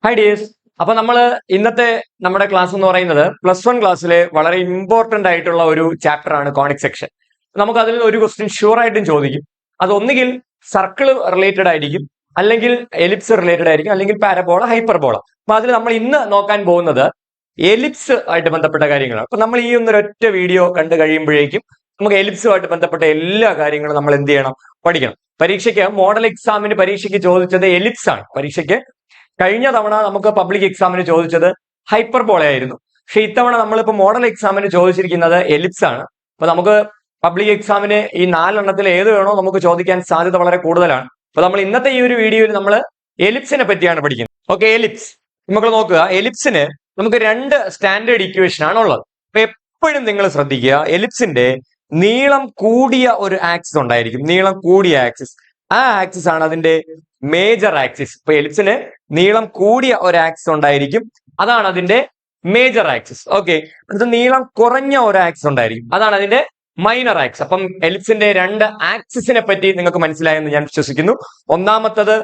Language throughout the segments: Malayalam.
Hi dears. അപ്പൊ നമ്മൾ ഇന്നത്തെ നമ്മുടെ ക്ലാസ് എന്ന് പറയുന്നത് +1 ക്ലാസ്സിലെ വളരെ ഇമ്പോർട്ടന്റ് ആയിട്ടുള്ള ഒരു ചാപ്റ്റർ ആണ് കോണിക് സെക്ഷൻ. നമുക്ക് അതിൽ ഒരു ക്വസ്റ്റ്യൻ ഷുവർ ആയിട്ടും ചോദിക്കും. അത് ഒന്നുകിൽ സർക്കിൾ റിലേറ്റഡ് ആയിരിക്കും, അല്ലെങ്കിൽ എലിപ്സ് റിലേറ്റഡ് ആയിരിക്കും, അല്ലെങ്കിൽ പാരബോള, ഹൈപ്പർബോള. അപ്പൊ അതിൽ നമ്മൾ ഇന്ന് നോക്കാൻ പോകുന്നത് എലിപ്സ് ആയിട്ട് ബന്ധപ്പെട്ട കാര്യങ്ങളാണ്. അപ്പൊ നമ്മൾ ഈ ഒരൊറ്റ വീഡിയോ കണ്ടു കഴിയുമ്പോഴേക്കും നമുക്ക് എലിപ്സുമായിട്ട് ബന്ധപ്പെട്ട എല്ലാ കാര്യങ്ങളും നമ്മൾ എന്ത് ചെയ്യണം, പഠിക്കണം. പരീക്ഷയ്ക്ക് മോഡൽ എക്സാമിന് പരീക്ഷയ്ക്ക് ചോദിച്ചത് എലിപ്സ് ആണ്. പരീക്ഷയ്ക്ക് കഴിഞ്ഞ തവണ നമുക്ക് പബ്ലിക് എക്സാമിന് ചോദിച്ചത് ഹൈപ്പർബോള ആയിരുന്നു. പക്ഷെ ഇത്തവണ നമ്മളിപ്പോ മോഡൽ എക്സാമിന് ചോദിച്ചിരിക്കുന്നത് എലിപ്സ് ആണ്. അപ്പൊ നമുക്ക് പബ്ലിക് എക്സാമിന് ഈ 4 എണ്ണത്തിൽ ഏത് വേണോ നമുക്ക് ചോദിക്കാൻ സാധ്യത വളരെ കൂടുതലാണ്. അപ്പൊ നമ്മൾ ഇന്നത്തെ ഈ ഒരു വീഡിയോയിൽ നമ്മൾ എലിപ്സിനെ പറ്റിയാണ് പഠിക്കുന്നത്. ഓക്കെ, എലിപ്സ് നമുക്ക് നോക്കുക. എലിപ്സിന് നമുക്ക് 2 സ്റ്റാൻഡേർഡ് ഇക്വേഷൻ ആണ് ഉള്ളത്. അപ്പൊ എപ്പോഴും നിങ്ങൾ ശ്രദ്ധിക്കുക, എലിപ്സിന്റെ നീളം കൂടിയ ഒരു ആക്സിസ് ഉണ്ടായിരിക്കും. നീളം കൂടിയ ആക്സിസ്, ആ ആക്സിസ് ആണ് അതിന്റെ മേജർ ആക്സിസ്. ഇപ്പൊ എലിപ്സിന് നീളം കൂടിയ ഒരു ആക്സിസ് ഉണ്ടായിരിക്കും, അതാണ് അതിന്റെ മേജർ ആക്സിസ്. ഓക്കെ, അടുത്ത നീളം കുറഞ്ഞ ഒരു ആക്സിസ് ഉണ്ടായിരിക്കും, അതാണ് അതിന്റെ മൈനർ ആക്സിസ്. അപ്പം എലിപ്സിന്റെ 2 ആക്സിസിനെ പറ്റി നിങ്ങൾക്ക് മനസ്സിലായെന്ന് ഞാൻ വിശ്വസിക്കുന്നു. ഒന്നാമത്തത്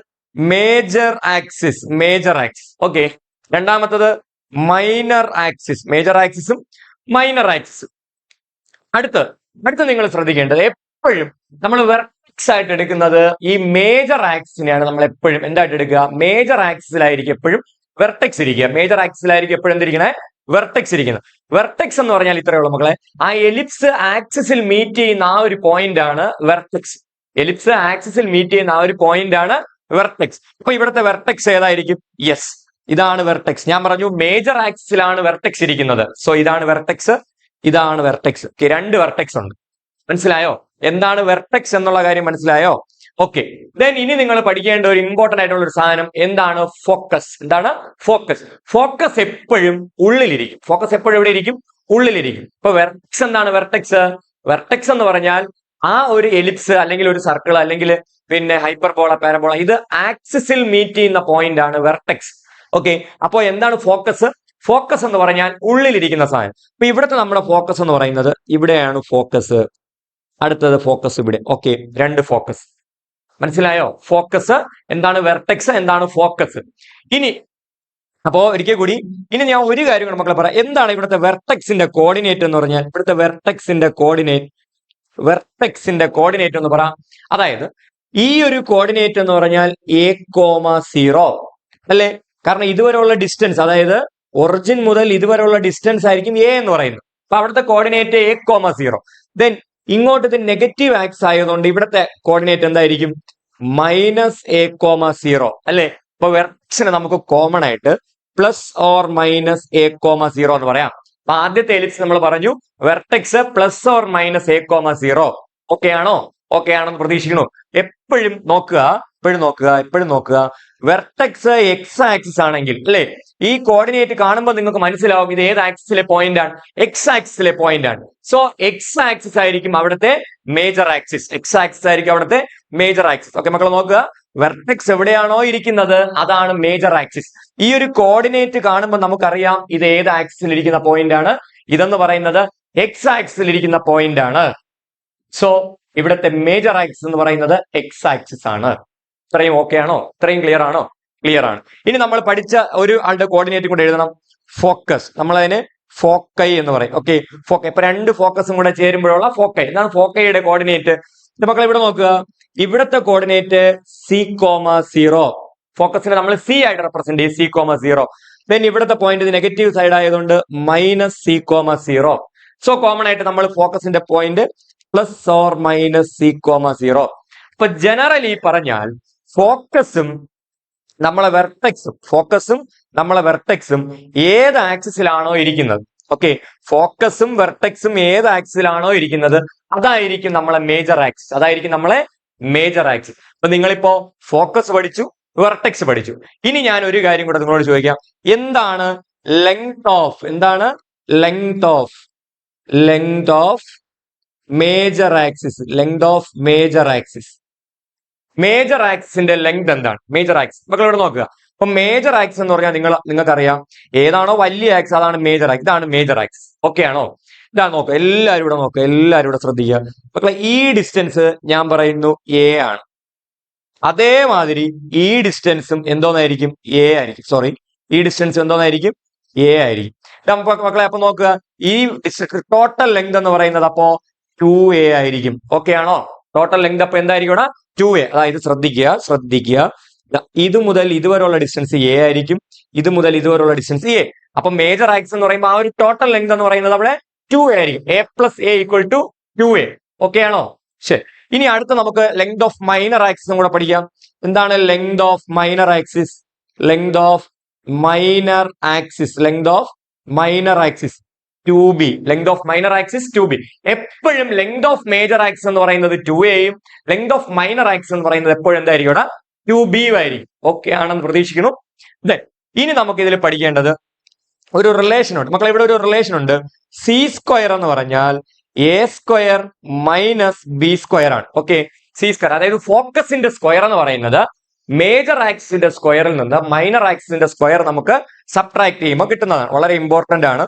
major axis, major axis. Okay, രണ്ടാമത്തത് മൈനർ ആക്സിസ്, മേജർ ആക്സിസും മൈനർ ആക്സിസും. അടുത്ത് നിങ്ങൾ ശ്രദ്ധിക്കേണ്ടത്, എപ്പോഴും നമ്മൾ വെർട്ടെക്സ് ആയിട്ട് എടുക്കുന്നത് ഈ മേജർ ആക്സിസിനെയാണ്. നമ്മൾ എപ്പോഴും എന്തായിട്ട് എടുക്കുക, മേജർ ആക്സിസിലായിരിക്കും എപ്പോഴും വെർട്ടെക്സ് ഇരിക്കുക. മേജർ ആക്സിസിലായിരിക്കും എപ്പോഴും എന്തിരിക്കണേ, വെർട്ടെക്സ് ഇരിക്കുന്നത്. വെർട്ടെക്സ് എന്ന് പറഞ്ഞാൽ ഇത്രയുള്ള മക്കളെ, ആ എലിപ്സ് ആക്സിസിൽ മീറ്റ് ചെയ്യുന്ന ആ ഒരു പോയിന്റ് ആണ് വെർട്ടെക്സ്. എലിപ്സ് ആക്സിസിൽ മീറ്റ് ചെയ്യുന്ന ആ ഒരു പോയിന്റ് ആണ് വെർട്ടെക്സ്. അപ്പൊ ഇവിടുത്തെ വെർട്ടെക്സ് ഏതായിരിക്കും? യെസ്, ഇതാണ് വെർട്ടെക്സ്. ഞാൻ പറഞ്ഞു മേജർ ആക്സിസിലാണ് വെർട്ടെക്സ് ഇരിക്കുന്നത്. സോ ഇതാണ് വെർട്ടെക്സ്, ഇതാണ് വെർട്ടെക്സ്. 2 വെർട്ടെക്സ് ഉണ്ട്. മനസ്സിലായോ? എന്താണ് വെർട്ടെക്സ് എന്നുള്ള കാര്യം മനസ്സിലായോ? ഓക്കെ, ദെൻ ഇനി നിങ്ങൾ പഠിക്കേണ്ട ഒരു ഇമ്പോർട്ടന്റ് ആയിട്ടുള്ള ഒരു സാധനം എന്താണ്? ഫോക്കസ്. എന്താണ് ഫോക്കസ്? ഫോക്കസ് എപ്പോഴും ഉള്ളിലിരിക്കും. ഫോക്കസ് എപ്പോഴും എവിടെ ഇരിക്കും? ഉള്ളിലിരിക്കും. ഇപ്പൊ വെർട്ടെക്സ് എന്താണ്? വെർട്ടെക്സ് എന്ന് പറഞ്ഞാൽ ആ ഒരു എലിപ്സ് അല്ലെങ്കിൽ ഒരു സർക്കിൾ അല്ലെങ്കിൽ പിന്നെ ഹൈപ്പർബോള, പാരബോള, ഇത് ആക്സിസിൽ മീറ്റ് ചെയ്യുന്ന പോയിന്റ് ആണ് വെർട്ടെക്സ്. ഓക്കെ, അപ്പോ എന്താണ് ഫോക്കസ്? ഫോക്കസ് എന്ന് പറഞ്ഞാൽ ഉള്ളിലിരിക്കുന്ന സാധനം. അപ്പൊ ഇവിടുത്തെ നമ്മുടെ ഫോക്കസ് എന്ന് പറയുന്നത് ഇവിടെയാണ് ഫോക്കസ്. അടുത്തത് ഫോക്കസ് ഇവിടെ. Okay, 2 focus. മനസ്സിലായോ? ഫോക്കസ് എന്താണ്, വെർട്ടെക്സ് എന്താണ്, ഫോക്കസ്. ഇനി അപ്പോ ഒരിക്കൽ കൂടി ഇനി ഞാൻ ഒരു കാര്യം കൂടെ മക്കളെ പറയാം. എന്താണ് ഇവിടുത്തെ വെർട്ടെക്സിന്റെ കോർഡിനേറ്റ് എന്ന് പറഞ്ഞാൽ? ഇവിടുത്തെ വെർട്ടെക്സിന്റെ കോർഡിനേറ്റ് എന്ന് പറയാം. അതായത് ഈ ഒരു കോർഡിനേറ്റ് എന്ന് പറഞ്ഞാൽ a,0 അല്ലെ? കാരണം ഇതുവരെയുള്ള ഡിസ്റ്റൻസ്, അതായത് ഒറിജിൻ മുതൽ ഇതുവരെയുള്ള ഡിസ്റ്റൻസ് ആയിരിക്കും a എന്ന് പറയുന്നത്. അപ്പൊ അവിടുത്തെ കോർഡിനേറ്റ് a,0. ദെൻ ഇങ്ങോട്ട് ഇത് നെഗറ്റീവ് ആക്സ് ആയതുകൊണ്ട് ഇവിടുത്തെ കോർഡിനേറ്റ് എന്തായിരിക്കും? -a,0 അല്ലെ? ഇപ്പൊ വെർട്ടെക്സിന് നമുക്ക് കോമൺ ആയിട്ട് +or-a,0 എന്ന് പറയാം. അപ്പൊ ആദ്യത്തെ എലിപ്സ് നമ്മൾ പറഞ്ഞു വെർട്ടെക്സ് +or-a,0. ഓക്കെ ആണോ? ഓക്കെ ആണെന്ന് പ്രതീക്ഷിക്കണു. എപ്പോഴും നോക്കുക വെർട്ടെക്സ് എക്സ് ആക്സിസ് ആണെങ്കിൽ അല്ലെ, ഈ കോർഡിനേറ്റ് കാണുമ്പോൾ നിങ്ങൾക്ക് മനസ്സിലാവും ഇത് ഏത് ആക്സിസിലെ പോയിന്റ് ആണ്? എക്സ് ആക്സിസിലെ പോയിന്റ് ആണ്. സോ എക്സ് ആക്സിസ് ആയിരിക്കും അവിടുത്തെ മേജർ ആക്സിസ്. എക്സ് ആക്സിസ് ആയിരിക്കും അവിടുത്തെ മേജർ ആക്സിസ്. ഓക്കെ മക്കൾ നോക്കുക, വെർട്ടെക്സ് എവിടെയാണോ ഇരിക്കുന്നത് അതാണ് മേജർ ആക്സിസ്. ഈ ഒരു കോർഡിനേറ്റ് കാണുമ്പോൾ നമുക്കറിയാം ഇത് ഏത് ആക്സിസിൽ ഇരിക്കുന്ന പോയിന്റ് ആണ്. ഇതെന്ന് പറയുന്നത് എക്സ് ആക്സിസിൽ ഇരിക്കുന്ന പോയിന്റ് ആണ്. സോ ഇവിടുത്തെ മേജർ ആക്സിസ് എന്ന് പറയുന്നത് എക്സ് ആക്സിസ് ആണ്. ഇത്രയും ഓക്കെ ആണോ? ഇത്രയും ക്ലിയർ ആണോ? ക്ലിയർ ആണ്. ഇനി നമ്മൾ പഠിച്ച ഒരു ആളുടെ കോർഡിനേറ്റ് കൂടെ എഴുതണം, ഫോക്കസ്. നമ്മൾ അതിന് ഫോക്കൈ എന്ന് പറയും. Okay, foci. ഇപ്പൊ 2 ഫോക്കസും കൂടെ ചേരുമ്പോഴുള്ള ഫോക്കൈ. ഇതാണ് ഫോക്കൈയുടെ കോർഡിനേറ്റ്. മക്കൾ ഇവിടെ നോക്കുക, ഇവിടുത്തെ കോർഡിനേറ്റ് c,0. ഫോക്കസിനെ നമ്മൾ സി ആയിട്ട് റെപ്രസെന്റ് ചെയ്യും, c,0. ദെൻ ഇവിടുത്തെ പോയിന്റ് നെഗറ്റീവ് സൈഡ് ആയതുകൊണ്ട് -c,0. സോ കോമൺ ആയിട്ട് നമ്മൾ ഫോക്കസിന്റെ പോയിന്റ് +or-c,0. ഇപ്പൊ ജനറലി പറഞ്ഞാൽ ഫോക്കസും നമ്മളെ വെർട്ടെക്സും ഏത് ആക്സിസിലാണോ ഇരിക്കുന്നത്, ഓക്കെ, ഫോക്കസും വെർട്ടെക്സും ഏത് ആക്സിസിലാണോ ഇരിക്കുന്നത് അതായിരിക്കും നമ്മളെ മേജർ ആക്സിസ്. അപ്പൊ നിങ്ങളിപ്പോ ഫോക്കസ് പഠിച്ചു, വെർട്ടെക്സ് പഠിച്ചു. ഇനി ഞാൻ ഒരു കാര്യം കൂടെ നിങ്ങളോട് ചോദിക്കാം, എന്താണ് length of major axis? Major ആക്സിസിന്റെ ലെങ്ത് എന്താണ്? മേജർ ആക്സിസ് മക്കൾ ഇവിടെ നോക്കുക. അപ്പൊ മേജർ ആക്സിസ് എന്ന് പറഞ്ഞാൽ നിങ്ങൾക്കറിയാം ഏതാണോ വലിയ ആക്സിസ് അതാണ് മേജർ ആക്സിസ്. ഇതാണ് മേജർ ആക്സിസ്. ഓക്കെ ആണോ? ഇതാ നോക്കുക, എല്ലാവരും ഇവിടെ ശ്രദ്ധിക്കുക മക്കളെ. ഈ ഡിസ്റ്റൻസ് ഞാൻ പറയുന്നു a ആണ്. അതേമാതിരി ഈ ഡിസ്റ്റൻസും എന്തോന്നായിരിക്കും? a ആയിരിക്കും. സോറി, ഈ ഡിസ്റ്റൻസ് എന്തോന്നായിരിക്കും? എ ആയിരിക്കും. മക്കളെ അപ്പൊ നോക്കുക, ഈ ടോട്ടൽ ലെങ്ത് എന്ന് പറയുന്നത് അപ്പോ 2a ആയിരിക്കും. ഓക്കെ ആണോ? ടോട്ടൽ ലെങ്ത് അപ്പൊ എന്തായിരിക്കും ഇവിടെ? 2a. അതായത് ശ്രദ്ധിക്കുക ഇത് മുതൽ ഇതുവരെയുള്ള ഡിസ്റ്റൻസ് എ ആയിരിക്കും, ഇത് മുതൽ ഇതുവരെയുള്ള ഡിസ്റ്റൻസ് എ. അപ്പൊ മേജർ ആക്സിസ് എന്ന് പറയുമ്പോൾ ആ ഒരു ടോട്ടൽ ലെങ്ത് എന്ന് പറയുന്നത് അവിടെ 2a ആയിരിക്കും. a plus a equal to 2a. Okay ആണോ? ശരി. ഇനി അടുത്ത നമുക്ക് ലെങ്ത് ഓഫ് മൈനർ ആക്സിസും കൂടെ പഠിക്കാം. എന്താണ് length of minor axis? Length of minor axis 2b. Length of minor axis 2b. എപ്പോഴും ലെങ്ത് ഓഫ് മേജർ ആക്സിസ് എന്ന് പറയുന്നത് 2aയും ലെങ്ത് ഓഫ് മൈനർ ആക്സിസ് എന്ന് പറയുന്നത് എപ്പോഴും എന്തായിരിക്കും ഇവിടെ? 2b ആയിരിക്കും. ഓക്കെ ആണെന്ന് പ്രതീക്ഷിക്കുന്നു. ഇനി നമുക്ക് ഇതിൽ പഠിക്കേണ്ടത് ഒരു റിലേഷൻ ഉണ്ട് മക്കളെ. ഇവിടെ ഒരു റിലേഷൻ ഉണ്ട്. സി സ്ക്വയർ എന്ന് പറഞ്ഞാൽ a square minus b square ആണ്. ഓക്കെ, സി സ്ക്വയർ അതായത് ഫോക്കസിന്റെ സ്ക്വയർ എന്ന് പറയുന്നത് മേജർ ആക്സിസിന്റെ സ്ക്വയറിൽ നിന്ന് മൈനർ ആക്സിസിന്റെ സ്ക്വയർ നമുക്ക് സബ്ട്രാക്ട് ചെയ്യുമ്പോൾ കിട്ടുന്നതാണ്. വളരെ ഇമ്പോർട്ടന്റ് ആണ്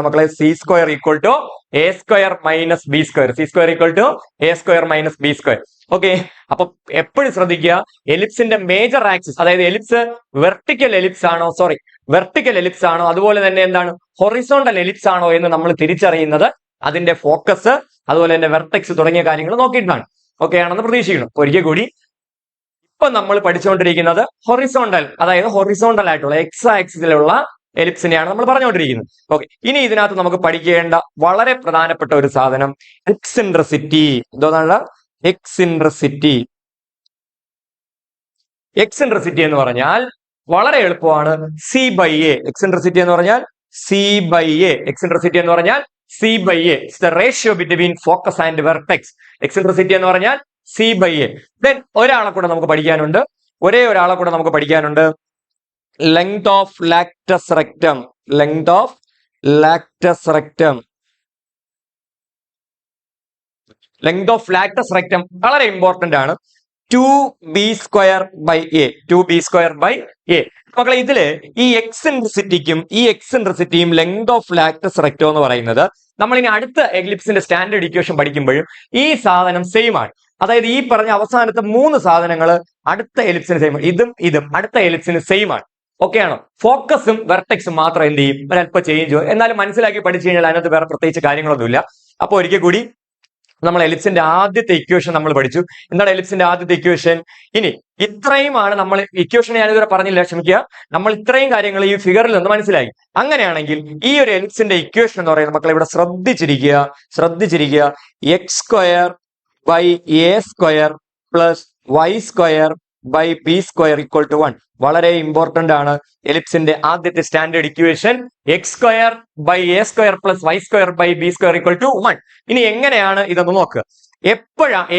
മക്കളെ. C square equal to a square minus b square. C square equal to a square minus b square. Okay, അപ്പൊ എപ്പോഴും ശ്രദ്ധിക്കുക, എലിപ്സിന്റെ മേജർ ആക്സിസ് അതായത് എലിപ്സ് വെർട്ടിക്കൽ എലിപ്സ് ആണോ അതുപോലെ തന്നെ എന്താണ് ഹൊറിസോണ്ടൽ എലിപ്സ് ആണോ എന്ന് നമ്മൾ തിരിച്ചറിയുന്നത് അതിന്റെ ഫോക്കസ് അതുപോലെ തന്നെ വെർട്ടെക്സ് തുടങ്ങിയ കാര്യങ്ങൾ നോക്കിയിട്ടാണ്. ഓക്കെ ആണെന്ന് പ്രതീക്ഷിക്കുന്നു. ഒരിക്കൽ കൂടി, ഇപ്പൊ നമ്മൾ പഠിച്ചുകൊണ്ടിരിക്കുന്നത് ഹൊറിസോണ്ടൽ ആയിട്ടുള്ള എക്സ് ആക്സിസിലുള്ള എലിപ്സിനെയാണ് നമ്മൾ പറഞ്ഞുകൊണ്ടിരിക്കുന്നത്. ഓക്കെ, ഇനി ഇതിനകത്ത് നമുക്ക് പഠിക്കേണ്ട വളരെ പ്രധാനപ്പെട്ട ഒരു സാധനം എക്സിൻട്രസിറ്റി. എന്തോന്നാണ്? എക്സിൻട്രസിറ്റി എന്ന് പറഞ്ഞാൽ വളരെ എളുപ്പമാണ്. C by A. എക്സിൻട്രസിറ്റി എന്ന് പറഞ്ഞാൽ C by A. It's the ratio between focus and vertex. Eccentricity എന്ന് പറഞ്ഞാൽ സി ബൈ എ. ദെൻ ഒരേ ഒരാളെ കൂടെ നമുക്ക് പഠിക്കാനുണ്ട്. ലെങ്ത് ഓഫ് ലാക്ടസ് റെക്ടം വളരെ ഇമ്പോർട്ടന്റ് ആണ്. 2b square by a. മക്കളെ, ഇതില് ഈ എക്സിൻട്രസിറ്റിയും ലെങ്ത് ഓഫ് ലാക്ടസ് റെക്ടം എന്ന് പറയുന്നത് നമ്മൾ ഇനി അടുത്ത എക്ലിപ്സിന്റെ സ്റ്റാൻഡേർഡ് ഇക്വേഷൻ പഠിക്കുമ്പോഴും ഈ സാധനം സെയിം ആണ്. അതായത് ഈ പറഞ്ഞ അവസാനത്തെ 3 സാധനങ്ങൾ അടുത്ത എലിപ്സിന് സെയിം ആണ്. ഇതും അടുത്ത എലിപ്സിന് സെയിം ആണ്. ഓക്കെ ആണോ? ഫോക്കസും വെർട്ടെക്സും മാത്രം എന്ത് ചെയ്യും? ഒരല്പം ചേഞ്ച്. എന്നാലും മനസ്സിലാക്കി പഠിച്ചു കഴിഞ്ഞാൽ അതിനകത്ത് വേറെ പ്രത്യേകിച്ച് കാര്യങ്ങളൊന്നുമില്ല. അപ്പൊ ഒരിക്കൽ കൂടി നമ്മൾ എലിപ്സിന്റെ ആദ്യത്തെ ഇക്വേഷൻ നമ്മൾ പഠിച്ചു. എന്താണ് എലിപ്സിന്റെ ആദ്യത്തെ ഇക്വേഷൻ? ഇനി ഇത്രയുമാണ് നമ്മൾ ഇക്വേഷൻ. ഞാനിതുവരെ പറഞ്ഞില്ല, ക്ഷമിക്കുക. നമ്മൾ ഇത്രയും കാര്യങ്ങൾ ഈ ഫിഗറിൽ നിന്ന് മനസ്സിലാക്കി. അങ്ങനെയാണെങ്കിൽ ഈ ഒരു എലിപ്സിന്റെ ഇക്വേഷൻ എന്ന് പറയുന്നത് മക്കളെ ഇവിടെ ശ്രദ്ധിച്ചിരിക്കുക. X square by A square plus Y square by B square equal to 1. വളരെ ഇമ്പോർട്ടന്റ് ആണ്. എലിപ്സിന്റെ ആദ്യത്തെ standard equation X square by A square plus Y square by B square equal to 1. ഇനി എങ്ങനെയാണ് ഇതൊന്ന് നോക്കുക.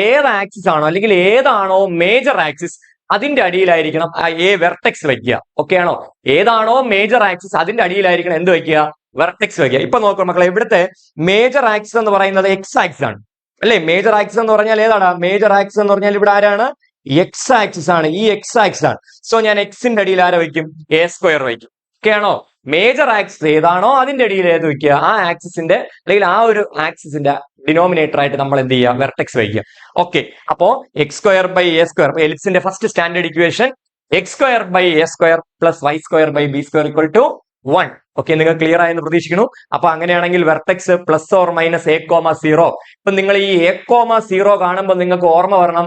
ഏത് ആക്സിസ് ആണോ അല്ലെങ്കിൽ ഏതാണോ മേജർ ആക്സിസ് അതിന്റെ അടിയിലായിരിക്കണം എ വെർട്ടെക്സ് വെക്കുക. ഓക്കെ ആണോ? ഏതാണോ മേജർ ആക്സിസ് അതിന്റെ അടിയിലായിരിക്കണം എന്ത് വെക്കുക? വെർട്ടെക്സ് വെക്കുക. ഇപ്പൊ നോക്കുക മക്കളെ, ഇവിടുത്തെ മേജർ ആക്സിസ് എന്ന് പറയുന്നത് എക്സ് ആക്സിസ് ആണ് അല്ലെ? മേജർ ആക്സിസ് എന്ന് പറഞ്ഞാൽ ഏതാണ്? മേജർ ആക്സിസ് എന്ന് പറഞ്ഞാൽ ഇവിടെ ആരാണ്? എക്സ് ആക്സിസ് ആണ്. ഈ എക്സ് ആക്സിസ് ആണ്. സോ ഞാൻ എക്സിന്റെ അടിയിൽ ആരെ വയ്ക്കും? എ സ്ക്വയർ വയ്ക്കും. ഓക്കെ ആണോ? മേജർ ആക്സിസ് ഏതാണോ അതിന്റെ അടിയിൽ ഏത് വെക്കുക? ആ ആക്സിസിന്റെ അല്ലെങ്കിൽ ആ ഒരു ആക്സിസിന്റെ ഡിനോമിനേറ്റർ ആയിട്ട് നമ്മൾ എന്ത് ചെയ്യുക? വെർട്ടെക്സ് വയ്ക്കുക. ഓക്കെ, അപ്പോ X square by A square, എലിപ്സിന്റെ first standard equation X square by A square plus Y square by B square equal to 1. Okay, നിങ്ങൾ ക്ലിയർ ആയെന്ന് പ്രതീക്ഷിക്കുന്നു. അപ്പൊ അങ്ങനെയാണെങ്കിൽ vertex plus or minus A comma 0. ഇപ്പൊ നിങ്ങൾ ഈ എ കോമ 0 കാണുമ്പോൾ നിങ്ങൾക്ക് ഓർമ്മ വരണം.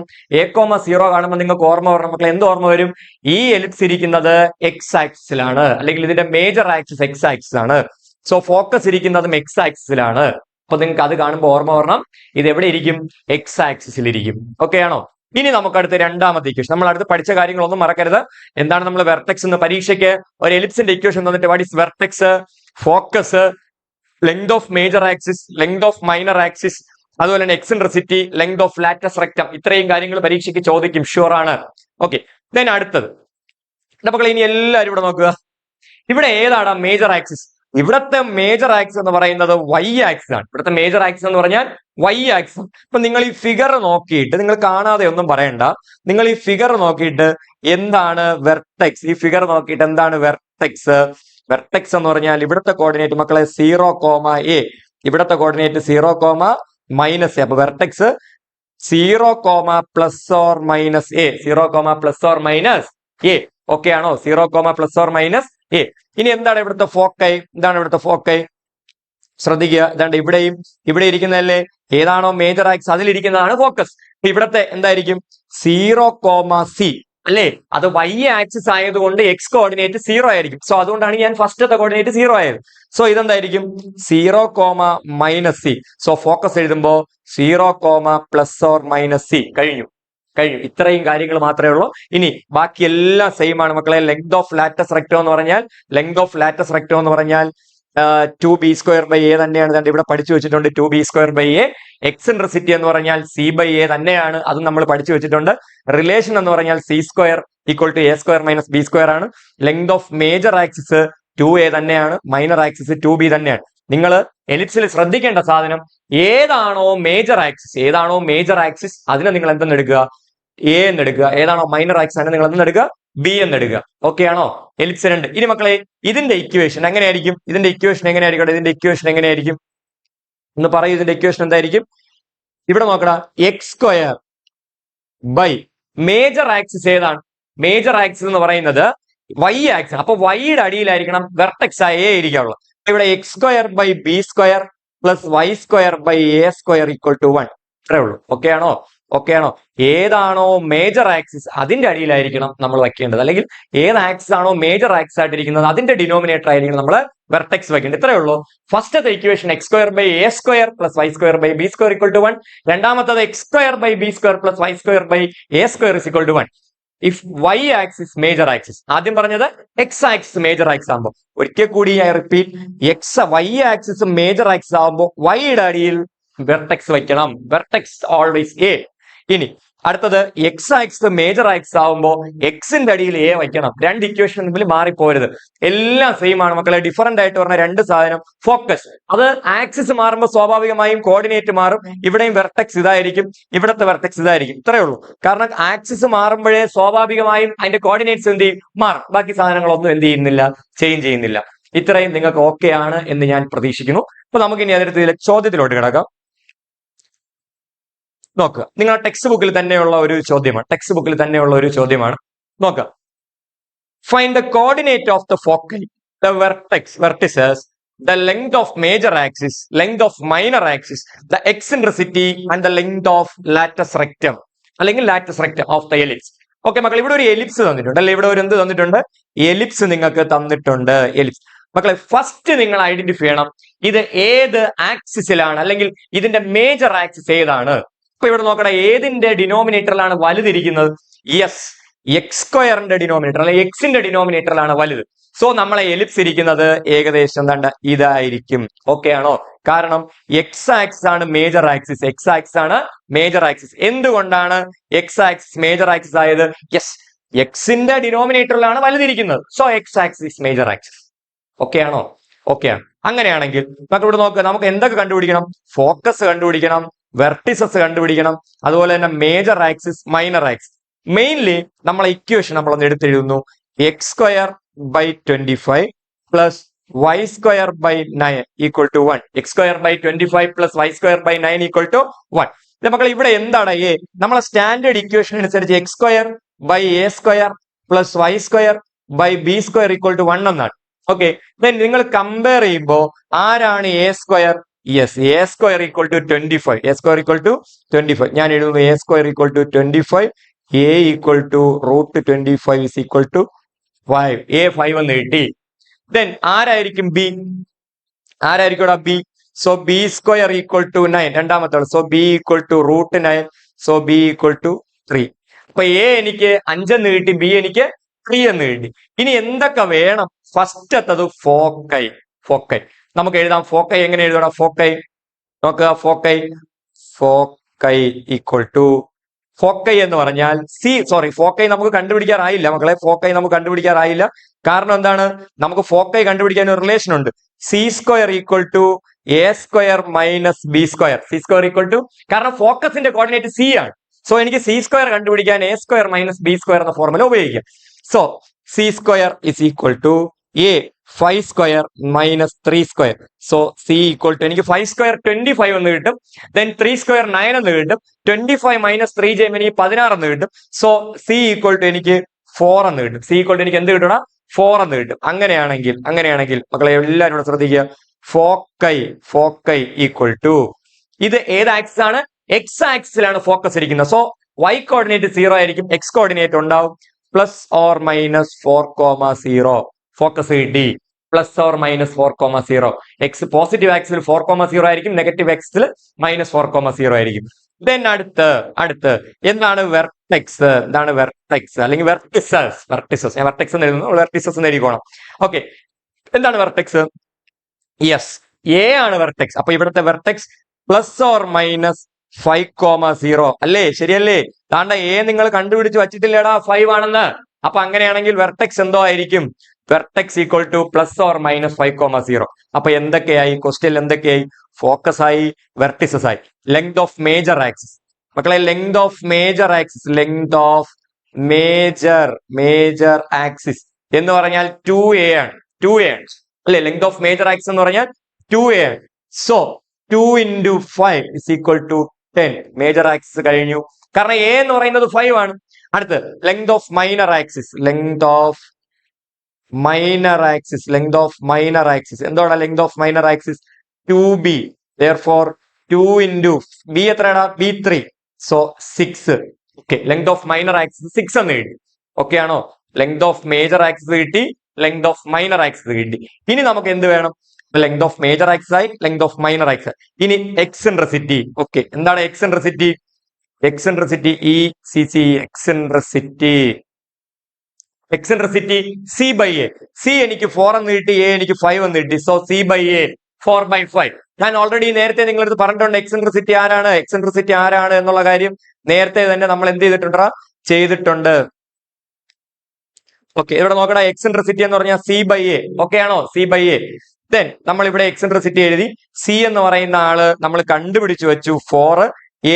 മക്കളെ, എന്ത് ഓർമ്മ വരും? ഈ എലിപ്സ് ഇരിക്കുന്നത് എക്സ് ആക്സിസിലാണ്, അല്ലെങ്കിൽ ഇതിന്റെ മേജർ ആക്സിസ് എക്സ് ആക്സിസ് ആണ്. സോ ഫോക്കസ് ഇരിക്കുന്നതും എക്സ് ആക്സിസിലാണ്. അപ്പൊ നിങ്ങൾക്ക് അത് കാണുമ്പോൾ ഓർമ്മ വരണം, ഇത് എവിടെ ഇരിക്കും? എക്സ് ആക്സിസിൽ ഇരിക്കും. ഓക്കെ ആണോ? ഇനി നമുക്ക് അടുത്ത രണ്ടാമത്തെ ഇക്വേഷൻ. നമ്മൾ അടുത്ത് പഠിച്ച കാര്യങ്ങളൊന്നും മറക്കരുത്. എന്താണ് നമ്മൾ വെർട്ടെക്സ് എന്ന്? പരീക്ഷയ്ക്ക് ഒരു എലിപ്സിന്റെ ഇക്വേഷൻ തന്നിട്ട് what is vertex, focus, length of major axis, length of minor axis, അതുപോലെ തന്നെ എക്സിൻട്രസിറ്റി, ലെങ്ത് ഓഫ് ലാറ്റസ് റെക്ടം, ഇത്രയും കാര്യങ്ങൾ പരീക്ഷയ്ക്ക് ചോദിക്കും, ഷുവർ ആണ്. ഓക്കെ, ദെൻ അടുത്തത് നമുക്ക് ഇനി എല്ലാവരും ഇവിടെ നോക്കുക. ഇവിടെ ഏതാണ് മേജർ ആക്സിസ്? ഇവിടത്തെ മേജർ ആക്സിസ് എന്ന് പറയുന്നത് വൈ ആക്സിസ് ആണ്. ഇവിടുത്തെ മേജർ ആക്സിസ് എന്ന് പറഞ്ഞാൽ വൈ ആക്സിസ്. ഇപ്പൊ നിങ്ങൾ ഈ ഫിഗർ നോക്കിയിട്ട്, നിങ്ങൾ കാണാതെ ഒന്നും പറയണ്ട, നിങ്ങൾ ഈ ഫിഗർ നോക്കിയിട്ട് എന്താണ് വെർട്ടെക്സ്, ഈ ഫിഗർ നോക്കിയിട്ട് എന്താണ് വെർട്ടെക്സ്? വെർട്ടെക്സ് എന്ന് പറഞ്ഞാൽ ഇവിടുത്തെ കോർഡിനേറ്റ് മക്കളെ 0,a, ഇവിടുത്തെ കോർഡിനേറ്റ് 0,-a. അപ്പൊ vertex 0, plus or minus a, 0, plus or minus a. Okay ആണോ? 0, ± a. ഇനി എന്താണ് ഇവിടുത്തെ ഫോക്കൈ? എന്താണ് ഇവിടുത്തെ ഫോക്കൈ? ശ്രദ്ധിക്കുക, ഇതാണ്ട് ഇവിടെ ഇരിക്കുന്നതല്ലേ ഏതാണോ മേജർ ആക്സിസ് അതിലിരിക്കുന്നതാണ് ഫോക്കസ്. ഇവിടത്തെ എന്തായിരിക്കും? 0, അല്ലേ? അത് y ആക്സിസ് ആയതുകൊണ്ട് x കോർഡിനേറ്റ് 0 ആയിരിക്കും. സോ അതുകൊണ്ടാണ് ഞാൻ ഫസ്റ്റത്തെ കോർഡിനേറ്റ് 0 ആയത്. സോ ഇതെന്തായിരിക്കും? 0, -c. സോ ഫോക്കസ് എഴുതുമ്പോ 0, ± c. കഴിഞ്ഞു. ഇത്രയും കാര്യങ്ങൾ മാത്രമേ ഉള്ളൂ. ഇനി ബാക്കി എല്ലാം സെയിം ആണ് മക്കളെ. ലെങ്ത് ഓഫ് ലാറ്റസ് റെക്ടം എന്ന് പറഞ്ഞാൽ 2b²a തന്നെയാണ്. ഇവിടെ പഠിച്ചു വെച്ചിട്ടുണ്ട് 2b²a. എക്സെൻട്രിസിറ്റി എന്ന് പറഞ്ഞാൽ c/a തന്നെയാണ്, അത് നമ്മൾ പഠിച്ചു വെച്ചിട്ടുണ്ട്. റിലേഷൻ എന്ന് പറഞ്ഞാൽ c² = a² - b² ആണ്. Length of major axis 2a തന്നെയാണ്, മൈനർ ആക്സിസ് 2b തന്നെയാണ്. നിങ്ങൾ എലിപ്സിൽ ശ്രദ്ധിക്കേണ്ട സാധനം ഏതാണോ മേജർ ആക്സിസ് അതിനെ നിങ്ങൾ എന്തെന്നെടുക്കുക? a എന്നെടുക്കുക. ഏതാണോ മൈനർ ആക്സിസ് അതിനെ നിങ്ങൾ എന്തെടുക്കുക? b എന്നെടുക്കുക. ഓക്കെ ആണോ? എലിപ്സ് 2. ഇനി മക്കളെ ഇതിന്റെ ഇക്വേഷൻ എങ്ങനെയായിരിക്കും? ഇതിന്റെ ഇക്വേഷൻ എങ്ങനെയായിരിക്കും എന്ന് പറയൂ. ഇതിന്റെ ഇക്വേഷൻ എന്തായിരിക്കും? ഇവിടെ നോക്കടാ, x² ബൈ മേജർ ആക്സിസ് ഏതാണ്? മേജർ ആക്സിസ് എന്ന് പറയുന്നത് y ആക്സിസ്. അപ്പൊ y-യുടെ അടിയിലായിരിക്കണം വെർട്ടെക്സ് ആയ a ഇരിക്കാനുള്ളത്. ഇവിടെ x² by b² plus y² by a² = 1. ഇത്രേ ഉള്ളൂ. ഓക്കെ ആണോ? ഏതാണോ മേജർ ആക്സിസ് അതിന്റെ അടിയിലായിരിക്കണം നമ്മൾ വെക്കേണ്ടത്, അല്ലെങ്കിൽ ഏത് ആക്സിസ് ആണോ മേജർ ആക്സിസ് ആയിട്ടിരിക്കുന്നത് അതിന്റെ ഡിനോമിനേറ്റർ ആയിരിക്കണം നമ്മൾ വെർട്ടെക്സ് വെക്കേണ്ടത്. ഇത്രേ ഉള്ളൂ. ഫസ്റ്റത്തെ equation x² by a² plus y² by b² = 1. രണ്ടാമത്തത് x² by b² plus y² by a² = 1. If y axis major axis, ആദ്യം പറഞ്ഞത് x ആക്സിസ് മേജർ ആക്സിസ് ആകുമ്പോൾ, ഒരിക്കൽ കൂടി I repeat, y axis major axis ആകുമ്പോൾ y-യുടെ അടിയിൽ വെർട്ടെക്സ് വെക്കണം. Vertex always a. ഇനി അടുത്തത് x ആക്സിസ് മേജർ ആക്സിസ് ആവുമ്പോൾ എക്സിന്റെ അടിയിൽ a വയ്ക്കണം. രണ്ട് ഇക്വേഷൻ തമ്മിൽ മാറിപ്പോരുത്. എല്ലാം സെയിം ആണ് മക്കളെ. ഡിഫറന്റ് ആയിട്ട് പറഞ്ഞ രണ്ട് സാധനം. ഫോക്കസ് അത് ആക്സിസ് മാറുമ്പോൾ സ്വാഭാവികമായും കോർഡിനേറ്റ് മാറും. ഇവിടെയും വെർട്ടെക്സ് ഇതായിരിക്കും, ഇവിടത്തെ വെർട്ടെക്സ് ഇതായിരിക്കും. ഇത്രേ ഉള്ളൂ. കാരണം ആക്സിസ് മാറുമ്പോഴേ സ്വാഭാവികമായും അതിന്റെ കോർഡിനേറ്റ്സ് എന്ത് ചെയ്യും? മാറും. ബാക്കി സാധനങ്ങളൊന്നും എന്ത് ചെയ്യുന്നില്ല? ചേഞ്ച് ചെയ്യുന്നില്ല. ഇത്രയും നിങ്ങൾക്ക് ഓക്കെ ആണ് എന്ന് ഞാൻ പ്രതീക്ഷിക്കുന്നു. അപ്പൊ നമുക്കിനി അതിനടുത്ത് ചോദ്യത്തിലോട്ട് കിടക്കാം. നോക്കുക, നിങ്ങളുടെ ടെക്സ്റ്റ് ബുക്കിൽ തന്നെയുള്ള ഒരു ചോദ്യമാണ്. നോക്കുക, find the coordinate of the focal, the vertices, the length of major axis, length of minor axis, the eccentricity and the length of latus rectum അല്ലെങ്കിൽ latus rectum of the ellipse. Okay മക്കൾ, ഇവിടെ ഒരു എലിപ്സ് തന്നിട്ടുണ്ട് അല്ലെ? ഇവിടെ ഒരു എന്ത് തന്നിട്ടുണ്ട്? എലിപ്സ് നിങ്ങൾക്ക് തന്നിട്ടുണ്ട്. എലിപ്സ് മക്കളെ, ഫസ്റ്റ് നിങ്ങൾ ഐഡന്റിഫൈ ചെയ്യണം ഇത് ഏത് ആക്സിസിലാണ്, അല്ലെങ്കിൽ ഇതിന്റെ മേജർ ആക്സിസ് ഏതാണ്. ഇപ്പൊ ഇവിടെ നോക്കട്ടെ, ഏതിന്റെ ഡിനോമിനേറ്ററിലാണ് വലുതിരിക്കുന്നത്? യെസ്, x² ഡിനോമിനേറ്റർ അല്ലെങ്കിൽ എക്സിന്റെ ഡിനോമിനേറ്ററിലാണ് വലുത്. സോ നമ്മളെ എലിപ്സ് ഇരിക്കുന്നത് ഏകദേശം ഇതായിരിക്കും. ഓക്കെ ആണോ? കാരണം x ആക്സിസ് ആണ് മേജർ ആക്സിസ്. എന്തുകൊണ്ടാണ് x ആക്സിസ് മേജർ ആക്സിസ് ആയത്? യെസ്, എക്സിന്റെ ഡിനോമിനേറ്ററിലാണ് വലുതിരിക്കുന്നത്. So x axis major axis. Okay ആണോ? അങ്ങനെയാണെങ്കിൽ നമുക്ക് ഇവിടെ നോക്കുക, നമുക്ക് എന്തൊക്കെ കണ്ടുപിടിക്കണം? ഫോക്കസ് കണ്ടുപിടിക്കണം, വെർട്ടിസസ് കണ്ടുപിടിക്കണം, അതുപോലെ തന്നെ major axis, minor axis. Mainly നമ്മളെ ഇക്വേഷൻ നമ്മളൊന്ന് എടുത്തെഴുതുന്നു. x² by 25 plus y² by 9 = 1. x² by 25 plus y² by 9 = 1. മക്കൾ ഇവിടെ എന്താണ് a? നമ്മളെ സ്റ്റാൻഡേർഡ് ഇക്വേഷൻ അനുസരിച്ച് x² by a² plus y² by b² = 1 എന്നാണ്. ഓക്കെ, നിങ്ങൾ കമ്പയർ ചെയ്യുമ്പോൾ ആരാണ് a²? Yes, a² = 25. a² = 25. ഞാൻ എഴുതുന്നു a² = 25. a √25 = 5. a 5 എന്ന് കിട്ടി. ദെൻ ആരായിരിക്കും b? b? So b² = 9. രണ്ടാമത്തെ ആൾ. So b = √9. So b = 3. അപ്പൊ a എനിക്ക് 5 എന്ന് കിട്ടി, b എനിക്ക് 3 എന്ന് കിട്ടി. ഇനി എന്തൊക്കെ വേണം? ഫസ്റ്റത്തത് ഫോക്കൈ. നമുക്ക് എഴുതാം. ഫോക്കൈ എങ്ങനെ എഴുതണം? നോക്കുക, ഫോക്കൈ എന്ന് പറഞ്ഞാൽ ഫോക്കൈ നമുക്ക് കണ്ടുപിടിക്കാറായില്ല മക്കളെ. നമുക്ക് കണ്ടുപിടിക്കാറായില്ല. കാരണം എന്താണ്? നമുക്ക് ഫോക്കൈ കണ്ടുപിടിക്കാൻ ഒരു റിലേഷൻ ഉണ്ട്. c² = a² - b². കാരണം ഫോക്കസിന്റെ കോർഡിനേറ്റ് c ആണ്. സോ എനിക്ക് c² കണ്ടുപിടിക്കാൻ a² - b² എന്ന ഫോർമുല ഉപയോഗിക്കാം. So c² = a 5² - 3². So c = എനിക്ക് 5² 25 എന്ന് കിട്ടും. ദെൻ 3² 9 എന്ന് കിട്ടും. 25 - 3 ചെയ്യുമ്പോൾ എനിക്ക് 16 എന്ന് കിട്ടും. സോ c = എനിക്ക് 4 എന്ന് കിട്ടും. സി ഈക്വൽ ടു എനിക്ക് എന്ത് കിട്ടണം? 4 എന്ന് കിട്ടും. അങ്ങനെയാണെങ്കിൽ മക്കളെ എല്ലാവരും കൂടെ ശ്രദ്ധിക്കുക. ഫോക്കൈ ഈക്വൽ ടു, ഇത് ഏത് ആക്സിസ് ആണ്? എക്സ് ആക്സിസിലാണ് ഫോക്കസ് ഇരിക്കുന്നത്. സോ y കോർഡിനേറ്റ് 0 ആയിരിക്കും, എക്സ് കോർഡിനേറ്റ് ഉണ്ടാവും +or-4,0. ഫോക്കസ് കിട്ടി +or-4,0. എക്സ് പോസിറ്റീവ് ആക്സിൽ 4,0 ആയിരിക്കും, നെഗറ്റീവ് ആക്സിൽ -4,0 ആയിരിക്കും. ദെൻ അടുത്ത് എന്താണ് വെർട്ടെക്സ്? എന്താണ് വെർട്ടെക്സ് അല്ലെങ്കിൽ വെർട്ടിസസ്? ഞാൻ വെർട്ടെക്സ് എന്ന് എഴുതുന്നു, വെർട്ടിസസ് എന്ന് എഴുതിക്കോണം. ഓക്കെ, എന്താണ് വെർട്ടെക്സ്? യെസ്, എ ആണ് വെർട്ടെക്സ്. അപ്പൊ ഇവിടുത്തെ വെർട്ടെക്സ് +or-5,0 അല്ലേ? ശരിയല്ലേ? താണ്ട എ നിങ്ങൾ കണ്ടുപിടിച്ച് വച്ചിട്ടില്ലേടാ 5 ആണെന്ന്. അപ്പൊ അങ്ങനെയാണെങ്കിൽ വെർട്ടെക്സ് എന്തോ ആയിരിക്കും? Vertex equal to +or-5,0. അപ്പൊ എന്തൊക്കെയായി ക്വസ്റ്റ്യൻ? എന്തൊക്കെയായി? ഫോക്കസ് ആയി, വെർട്ടിസസ് ആയി. ലെങ്ത് ഓഫ് മേജർ ആക്സിസ് മക്കളെ, ലെങ്ത് ഓഫ് മേജർ ആക്സിസ് എന്ന് പറഞ്ഞാൽ 2a ആണ്. 2a ആണ് അല്ലെ? ലെങ്ത് ഓഫ് മേജർ ആക്സിസ് എന്ന് പറഞ്ഞാൽ 2a ആണ്. സോ 2 × 5 = 10. മേജർ ആക്സിസ് കഴിഞ്ഞു, കാരണം എ എന്ന് പറയുന്നത് 5 ആണ്. അടുത്ത് ലെങ്ത് ഓഫ് മൈനർ ആക്സിസ്. എന്തോടാ length of minor axis? 2b. therefore 2 × b എത്രയാടാ? b3. So 6. Okay, length of minor axis 6 എന്ന് കിട്ടി. ഓക്കെ ആണോ? ലെങ്ത് ഓഫ് മേജർ ആക്സിസ് കിട്ടി, ലെങ്ത് ഓഫ് മൈനർ ആക്സിസ് കിട്ടി. ഇനി നമുക്ക് എന്ത് വേണം? ലെങ്ത് ഓഫ് മേജർ ആക്സിസ് ആയി, ലെങ്ത് ഓഫ് മൈനർ ആക്സിസ്. ഇനി എക്സെൻട്രിസിറ്റി. ഓക്കെ, എന്താണ് എക്സെൻട്രിസിറ്റി? Eccentricity c/a. c എനിക്ക് 4 എന്ന് കിട്ടി, a എനിക്ക് 5 എന്ന് കിട്ടി. So c/a 4/5. ഞാൻ ഓൾറെഡി നേരത്തെ നിങ്ങളടുത്ത് പറഞ്ഞിട്ടുണ്ട് എക്സെൻട്രിസിറ്റി ആരാണ് എന്നുള്ള കാര്യം നേരത്തെ തന്നെ നമ്മൾ എന്ത് ചെയ്തിട്ടുണ്ട്. ഓക്കെ, ഇവിടെ നോക്കടാ, എക്സെൻട്രിസിറ്റി എന്ന് പറഞ്ഞാൽ c/a. ഓക്കെ ആണോ? c/a. ദെൻ നമ്മൾ ഇവിടെ എക്സെൻട്രിസിറ്റി എഴുതി. സി എന്ന് പറയുന്ന ആള് നമ്മൾ കണ്ടുപിടിച്ചു വെച്ചു 4,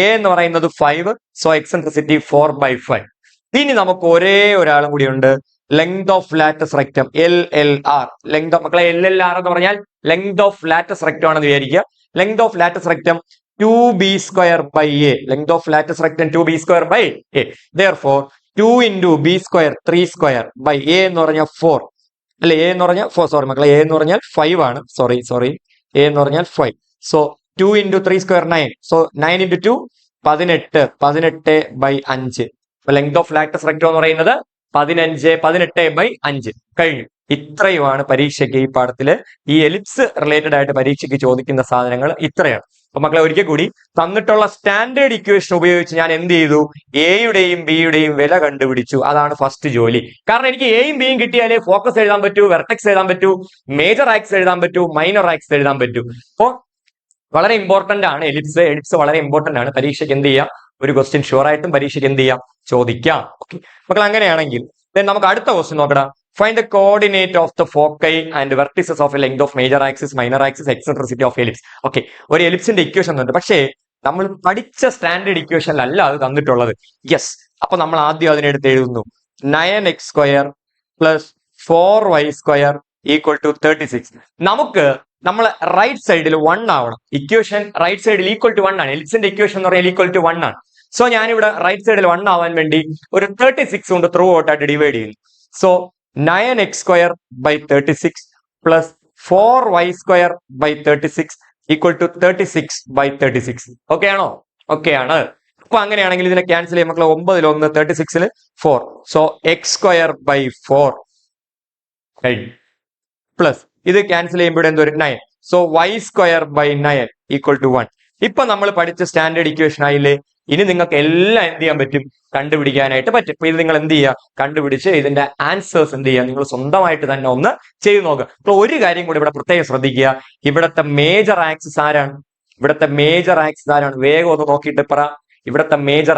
എ എന്ന് പറയുന്നത് 5. So eccentricity 4/5. ഇനി നമുക്ക് ഒരേ ഒരാളും കൂടി ഉണ്ട്, length of latus rectum, LLR. Length of മക്കളെ LLR എന്ന് പറഞ്ഞാൽ ലെങ്ത് ഓഫ് ലാറ്റസ് റെക്ടം ആണെന്ന് വിചാരിക്കുക. Length of latus rectum 2b²/a. Length of latus rectum 2b²/a. therefore 2 × b², 3²/a എന്ന് പറഞ്ഞാൽ 4 അല്ലെ? a എന്ന് പറഞ്ഞാൽ 4, സോറി മക്കളെ, a എന്ന് പറഞ്ഞാൽ 5 ആണ്. സോറി, a എന്ന് പറഞ്ഞാൽ 5. So 2 × 3² 9. So 9 × 2 18/5. Length of latus rectum എന്ന് പറയുന്നത് 18/5 കഴിഞ്ഞു. ഇത്രയുമാണ് പരീക്ഷയ്ക്ക് ഈ പാഠത്തില് ഈ എലിപ്സ് റിലേറ്റഡ് ആയിട്ട് പരീക്ഷയ്ക്ക് ചോദിക്കുന്ന സാധനങ്ങൾ ഇത്രയാണ്. അപ്പൊ മക്കളെ ഒരിക്കൽ കൂടി തന്നിട്ടുള്ള സ്റ്റാൻഡേർഡ് ഇക്വേഷൻ ഉപയോഗിച്ച് ഞാൻ എന്ത് ചെയ്തു? എയുടെയും ബിയുടെയും വില കണ്ടുപിടിച്ചു. അതാണ് ഫസ്റ്റ് ജോലി. കാരണം എനിക്ക് എയും ബിയും കിട്ടിയാലേ ഫോക്കസ് എഴുതാൻ പറ്റൂ, വെർട്ടെക്സ് എഴുതാൻ പറ്റൂ, മേജർ ആക്സിസ് എഴുതാൻ പറ്റൂ, മൈനർ ആക്സിസ് എഴുതാൻ പറ്റൂ. അപ്പോ വളരെ ഇമ്പോർട്ടന്റ് ആണ് എലിപ്സ് വളരെ ഇമ്പോർട്ടന്റ് ആണ്. പരീക്ഷയ്ക്ക് എന്ത് ചെയ്യാം? ഒരു ക്വസ്റ്റ്യൻ ഷുവർ ആയിട്ടും പരീക്ഷയ്ക്ക് എന്ത് ചെയ്യാം? ചോദിക്കാം. ഓക്കെ മക്കൾ, അങ്ങനെയാണെങ്കിൽ നമുക്ക് അടുത്ത ക്വസ്റ്റ്യൻ നോക്കണം. Find the coordinate of the foci and vertices of A length of major axis, minor axis, eccentricity of ellipse. Okay, ഒരു എലിപ്സിന്റെ ഇക്വേഷൻ ഉണ്ട്, പക്ഷേ നമ്മൾ പഠിച്ച സ്റ്റാൻഡേർഡ് ഇക്വേഷനിലല്ല അത് തന്നിട്ടുള്ളത്. യെസ്, അപ്പൊ നമ്മൾ ആദ്യം അതിനെടുത്ത് എഴുതുന്നു. 9x² + 4y² = 36. നമുക്ക് നമ്മൾ റൈറ്റ് സൈഡിൽ 1 ആവണം. ഇക്വേഷൻ റൈറ്റ് സൈഡിൽ ഈക്വൽ ടു 1 ആണ്. എലിപ്സിന്റെ ഇക്വേഷൻ എന്ന് പറയുന്നത് ഈക്വൽ ടു 1 ആണ്. സോ ഞാനിവിടെ റൈറ്റ് സൈഡിൽ 1 ആവാൻ വേണ്ടി ഒരു 36 കൊണ്ട് ത്രൂ ഔട്ട് ആയിട്ട് ഡിവൈഡ് ചെയ്യുന്നു. So 9x² / 36 + 4y² / 36 = 36/36. ഓക്കെ ആണോ? ഓക്കെ ആണ്. അപ്പൊ അങ്ങനെയാണെങ്കിൽ ഇതിനെ ക്യാൻസൽ ചെയ്യാം മക്കളെ. 9 ൽ 1, 36 ൽ 4. സോ x²/4 പ്ലസ് ഇത് ക്യാൻസൽ ചെയ്യുമ്പോൾ എന്തോ 9. So y²/9 = 1. ഇപ്പൊ നമ്മൾ പഠിച്ച സ്റ്റാൻഡേർഡ് ഇക്വേഷൻ ആയില്ലേ? ഇനി നിങ്ങൾക്ക് എല്ലാം എന്ത് ചെയ്യാൻ പറ്റും? കണ്ടുപിടിക്കാനായിട്ട് പറ്റും. ഇപ്പൊ ഇത് നിങ്ങൾ എന്ത് ചെയ്യുക? കണ്ടുപിടിച്ച് ഇതിന്റെ ആൻസേഴ്സ് എന്ത് ചെയ്യുക? നിങ്ങൾ സ്വന്തമായിട്ട് തന്നെ ഒന്ന് ചെയ്തു നോക്കുക. അപ്പൊ ഒരു കാര്യം കൂടി ഇവിടെ പ്രത്യേകം ശ്രദ്ധിക്കുക. ഇവിടുത്തെ മേജർ ആക്സിസ് ആരാണ്? വേഗം ഒന്ന് നോക്കിയിട്ട് പറ. ഇവിടുത്തെ മേജർ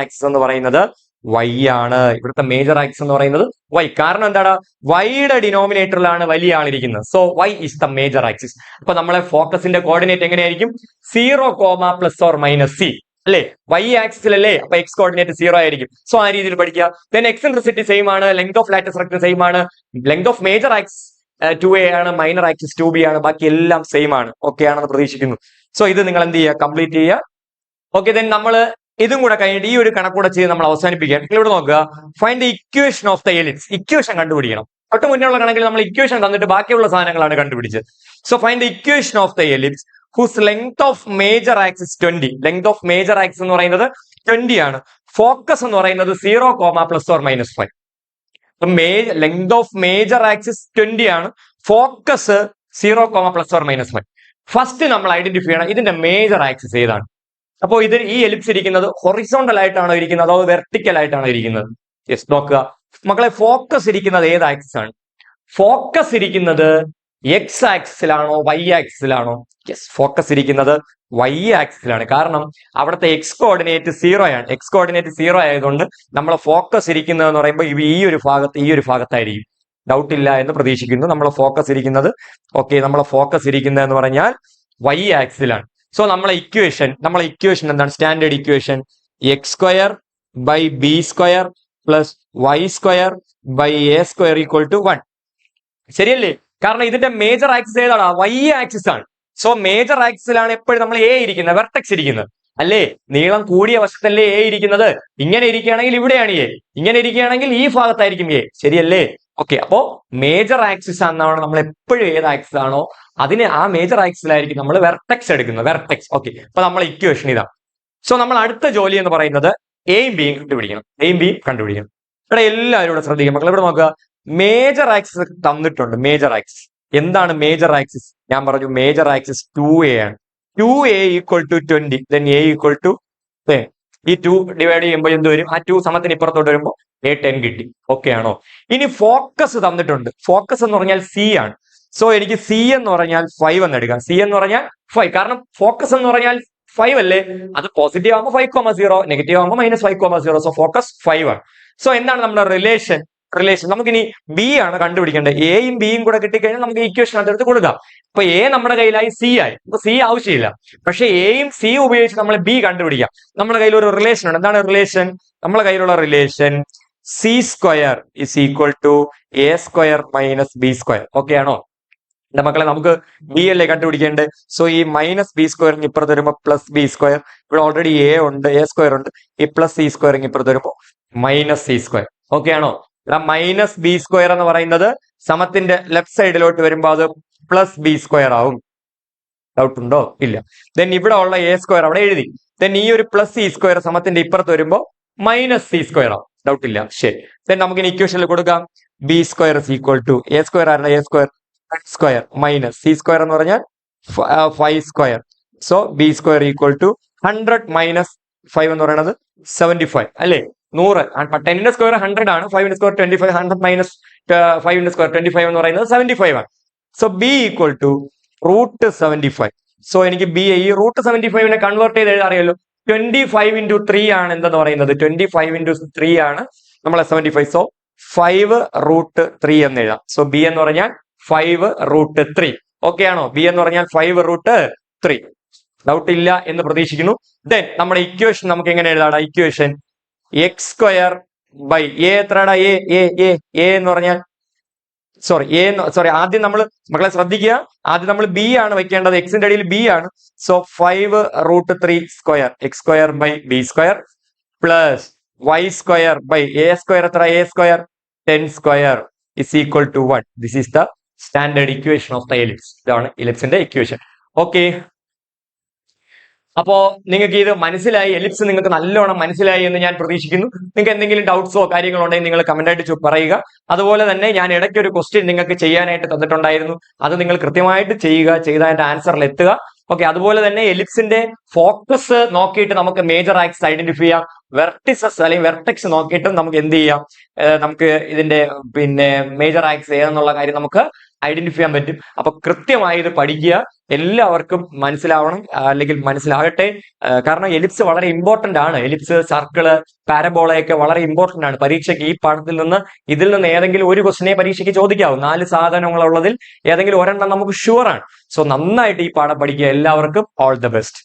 ആക്സിസ് എന്ന് പറയുന്നത് y ആണ്. ഇവിടുത്തെ മേജർ ആക്സിസ് എന്ന് പറയുന്നത് y. കാരണം എന്താണ്? വൈയുടെ ഡിനോമിനേറ്ററിലാണ് വലിയ ആളിരിക്കുന്നത്. So y is the major axis. അപ്പൊ നമ്മളെ ഫോക്കസിന്റെ കോർഡിനേറ്റ് എങ്ങനെയായിരിക്കും? 0, ±c അല്ലെ? y ആക്സിസിലല്ലേ? അപ്പൊ x കോർഡിനേറ്റ് 0 ആയിരിക്കും. സോ ആ രീതിയിൽ പഠിക്കുക. ദെൻ എക്സെൻട്രിസിറ്റി സെയിം ആണ്, length of latus rectum same ആണ്, length of major axis 2a ആണ്, മൈനർ ആക്സിസ് 2b ആണ്, ബാക്കി എല്ലാം സെയിം ആണ്. ഓക്കെ ആണെന്ന് പ്രതീക്ഷിക്കുന്നു. സോ ഇത് നിങ്ങൾ എന്ത് ചെയ്യുക? കംപ്ലീറ്റ് ചെയ്യുക. ഓക്കെ, ദെൻ നമ്മൾ ഇതും കൂടെ കഴിഞ്ഞിട്ട് ഈ ഒരു കണക്കൂടെ ചെയ്ത് നമ്മൾ അവസാനിപ്പിക്കാൻ ഇവിടെ നോക്കുക. Find the equation of the ellipse. Equation കണ്ടുപിടിക്കണം. തൊട്ട് മുന്നേ ഉള്ള കണക്കിൽ നമ്മൾ ഇക്വേഷൻ തന്നിട്ട് ബാക്കിയുള്ള സാധനങ്ങളാണ് കണ്ടുപിടിച്ചത്. So find the equation of the ellipse whose length of major axis 20. Length of major axis എന്ന് പറയുന്നത് 20 ആണ്. ഫോക്കസ് എന്ന് പറയുന്നത് 0, ±5. ലെങ്ത് ഓഫ് മേജർ ആക്സിസ് 20 ആണ്. ഫോക്കസ് 0, ±5. ഫസ്റ്റ് നമ്മൾ ഐഡന്റിഫൈ ചെയ്യണം ഇതിന്റെ മേജർ ആക്സിസ് ഏതാണ്. അപ്പോൾ ഇത് ഈ എലിപ്സ് ഇരിക്കുന്നത് ഹൊറിസോണ്ടൽ ആയിട്ടാണോ ഇരിക്കുന്നത് അതോ വെർട്ടിക്കൽ ആയിട്ടാണോ ഇരിക്കുന്നത്? യെസ്, നോക്കുക മക്കളെ. ഫോക്കസ് ഇരിക്കുന്നത് ഏത് ആക്സിസ് ആണ്? ഫോക്കസ് ഇരിക്കുന്നത് എക്സ് ആക്സിസിലാണോ വൈ ആക്സിസിലാണോ? യെസ്, ഫോക്കസ് ഇരിക്കുന്നത് വൈ ആക്സിസിലാണ്. കാരണം അവിടുത്തെ എക്സ് കോർഡിനേറ്റ് 0 ആണ്. എക്സ് കോർഡിനേറ്റ് 0 ആയതുകൊണ്ട് നമ്മളെ ഫോക്കസ് ഇരിക്കുന്നത് എന്ന് പറയുമ്പോൾ ഈ ഒരു ഭാഗത്തായിരിക്കും. ഡൗട്ട് ഇല്ല എന്ന് പ്രതീക്ഷിക്കുന്നു. നമ്മളെ ഫോക്കസ് ഇരിക്കുന്നത് നമ്മളെ ഫോക്കസ് ഇരിക്കുന്നത് എന്ന് പറഞ്ഞാൽ വൈ ആക്സിസിലാണ്. സോ നമ്മളെ ഇക്വേഷൻ എന്താണ്? Standard equation x² by b² plus y² by a² equal to 1. ശരിയല്ലേ? കാരണം ഇതിന്റെ മേജർ ആക്സിസ് ഏതാണ്? വൈ ആക്സിസ് ആണ്. സോ മേജർ ആക്സിസിലാണ് എപ്പോഴും നമ്മൾ എ ഇരിക്കുന്നത്, വെർട്ടെക്സ് ഇരിക്കുന്നത് അല്ലേ? നീളം കൂടിയ വശത്തല്ലേ എ ഇരിക്കുന്നത്. ഇങ്ങനെ ഇരിക്കുകയാണെങ്കിൽ ഇവിടെയാണ് എ, ഇങ്ങനെ ഇരിക്കുകയാണെങ്കിൽ ഈ ഭാഗത്തായിരിക്കും എ. ശരിയല്ലേ? അപ്പോ മേജർ ആക്സിസ് എന്നാണ് നമ്മൾ എപ്പോഴും ഏത് ആക്സിസ് ആണോ അതിന് ആ മേജർ ആക്സിസിലായിരിക്കും നമ്മൾ വെർട്ടെക്സ് എടുക്കുന്നത്. വെർട്ടെക്സ്. അപ്പൊ നമ്മളെ ഇക്വേഷൻ ഇതാ. സോ നമ്മൾ അടുത്ത ജോലി എന്ന് പറയുന്നത് എയും ബിയും കണ്ടുപിടിക്കണം. ഇവിടെ എല്ലാവരും ഇവിടെ ശ്രദ്ധിക്കും മക്കൾ. ഇവിടെ നോക്കുക, മേജർ ആക്സിസ് തന്നിട്ടുണ്ട്. മേജർ ആക്സിസ് എന്താണ്? മേജർ ആക്സിസ് ഞാൻ പറഞ്ഞു മേജർ ആക്സിസ് 2a ആണ്. 2a equal to 20. Then a equal to ഈ 2 ഡിവൈഡ് ചെയ്യുമ്പോൾ എന്ത് വരും? ആ 2 സമത്തിന് ഇപ്പുറത്തോട്ട് വരുമ്പോൾ a 10 കിട്ടി. ഓക്കെ ആണോ? ഇനി ഫോക്കസ് തന്നിട്ടുണ്ട്. ഫോക്കസ് എന്ന് പറഞ്ഞാൽ c ആണ്. സോ എനിക്ക് c എന്ന് പറഞ്ഞാൽ 5 എന്ന് എടുക്കാം. c എന്ന് പറഞ്ഞാൽ 5. കാരണം ഫോക്കസ് എന്ന് പറഞ്ഞാൽ 5 അല്ലേ? അത് പോസിറ്റീവ് ആകുമ്പോൾ 5,0, നെഗറ്റീവ് ആകുമ്പോൾ -5,0. സോ ഫോക്കസ് 5 ആണ്. സോ എന്താണ് നമ്മുടെ റിലേഷൻ? നമുക്കിനി ബി ആണ് കണ്ടുപിടിക്കേണ്ടത്. എയും ബിയും കൂടെ കിട്ടിക്കഴിഞ്ഞാൽ നമുക്ക് ഇക്വേഷൻ അടുത്ത് കൊടുക്കാം. അപ്പൊ എ നമ്മുടെ കയ്യിലായി, സി ആയി. അപ്പൊ സി ആവശ്യമില്ല. പക്ഷെ എയും സിയും ഉപയോഗിച്ച് നമ്മൾ ബി കണ്ടുപിടിക്കാം. നമ്മുടെ കയ്യിൽ ഒരു റിലേഷൻ ഉണ്ട്. എന്താണ് റിലേഷൻ? നമ്മുടെ കയ്യിലുള്ള relation c² is equal to a² minus b². Okay ആണോ? എന്റെ മക്കളെ, നമുക്ക് ബി അല്ലേ കണ്ടുപിടിക്കേണ്ടത്. സോ ഈ -b² ഇപ്പുറത്ത് വരുമ്പോൾ +b². ഇവിടെ ഓൾറെഡി a² ഉണ്ട്. ഈ +c² ഇപ്പുറത്ത് വരുമ്പോൾ -c². ഓക്കെ ആണോ? -b² എന്ന് പറയുന്നത് സമത്തിന്റെ ലെഫ്റ്റ് സൈഡിലോട്ട് വരുമ്പോൾ അത് +b² ആവും. ഡൗട്ട് ഉണ്ടോ? ഇല്ല. ദെൻ ഇവിടെ ഉള്ള a² അവിടെ എഴുതി. ദെൻ ഈ ഒരു +c² സമത്തിന്റെ ഇപ്പുറത്ത് വരുമ്പോൾ -c² ആവും. ഡൗട്ട് ഇല്ല. ശരി. ദെൻ നമുക്ക് ഇനി ഇക്വേഷനിൽ കൊടുക്കാം. b² is equal to a² ആരുടെ? a² മൈനസ് c² എന്ന് പറഞ്ഞാൽ 5². So b² equal to 100 minus 5 എന്ന് പറയുന്നത് 75 അല്ലേ? 100. 10ന്റെ സ്ക്വയർ 100 ആണ്. 5ന്റെ സ്ക്വയർ 25. 100 മൈനസ് 5ന്റെ സ്ക്വയർ 25 എന്ന് പറയുന്നത് 75 ആണ്. So b equal to √75. So എനിക്ക് ബി ഈ √75 കൺവേർട്ട് ചെയ്ത് എഴുതാൻ അറിയാലോ. 25 into 3 ആണ് എന്തെന്ന് പറയുന്നത്. 25 into 3 ആണ് നമ്മളെ 75. സോ 5√3 എന്ന് എഴുതാം. സോ ബി എന്ന് പറഞ്ഞാൽ 5√3. ഓക്കെ ആണോ? ബി എന്ന് പറഞ്ഞാൽ 5√3. ഡൗട്ട് ഇല്ല എന്ന് പ്രതീക്ഷിക്കുന്നു. ദെൻ നമ്മുടെ ഇക്വേഷൻ നമുക്ക് എങ്ങനെ എഴുതാം? ഇക്വേഷൻ x² ബൈ എ എത്രടാ? എ എന്ന് പറഞ്ഞാൽ ആദ്യം നമ്മൾ മക്കളെ ശ്രദ്ധിക്കുക. ആദ്യം നമ്മൾ ബി ആണ് വെക്കേണ്ടത്. എക്സിന്റെ അടിയിൽ ബി ആണ്. So 5√3² x² by b² plus y² by a² എത്ര? a² 10² is equal to 1. This is the standard equation of the ellipse. ഇതാണ് എലിപ്സിന്റെ ഇക്വേഷൻ. ഓക്കെ, അപ്പോ നിങ്ങൾക്ക് ഇത് മനസ്സിലായി. എലിപ്സ് നിങ്ങൾക്ക് നല്ലോണം മനസ്സിലായി എന്ന് ഞാൻ പ്രതീക്ഷിക്കുന്നു. നിങ്ങൾക്ക് എന്തെങ്കിലും ഡൗട്ട്സോ കാര്യങ്ങളോ ഉണ്ടെങ്കിൽ നിങ്ങൾ കമന്റ് ആയിട്ട് പറയുക. അതുപോലെ തന്നെ ഞാൻ ഇടയ്ക്ക് ഒരു ക്വസ്റ്റ്യൻ നിങ്ങൾക്ക് ചെയ്യാനായിട്ട് തന്നിട്ടുണ്ടായിരുന്നു. അത് നിങ്ങൾ കൃത്യമായിട്ട് ചെയ്യുക. ചെയ്ത അതിന്റെ ആൻസറിൽ എത്തുക. ഓക്കെ, അതുപോലെ തന്നെ എലിപ്സിന്റെ ഫോക്കസ് നോക്കിയിട്ട് നമുക്ക് മേജർ ആക്സിസ് ഐഡന്റിഫൈ ചെയ്യാം. വെർട്ടിസസ് അല്ലെങ്കിൽ വെർട്ടെക്സ് നോക്കിയിട്ട് നമുക്ക് എന്ത് ചെയ്യാം? നമുക്ക് ഇതിന്റെ മേജർ ആക്സിസ് ഏതെന്നുള്ള കാര്യം നമുക്ക് ഐഡന്റിഫൈ ചെയ്യാൻ പറ്റും. അപ്പൊ കൃത്യമായി ഇത് പഠിക്കുക. എല്ലാവർക്കും മനസ്സിലാവണം, അല്ലെങ്കിൽ മനസ്സിലാകട്ടെ. കാരണം എലിപ്സ് വളരെ ഇമ്പോർട്ടന്റ് ആണ്. എലിപ്സ്, സർക്കിള്, പാരബോളയൊക്കെ വളരെ ഇമ്പോർട്ടന്റ് ആണ്. പരീക്ഷയ്ക്ക് ഈ പാഠത്തിൽ നിന്ന് ഇതിൽ നിന്ന് ഏതെങ്കിലും ഒരു ക്വസ്റ്റിനെ പരീക്ഷയ്ക്ക് ചോദിക്കാവും. 4 സാധനങ്ങളുള്ളതിൽ ഏതെങ്കിലും ഒരെണ്ണം നമുക്ക് ഷുവർ ആണ്. സോ നന്നായിട്ട് ഈ പാഠം പഠിക്കുക. എല്ലാവർക്കും ഓൾ ദ ബെസ്റ്റ്.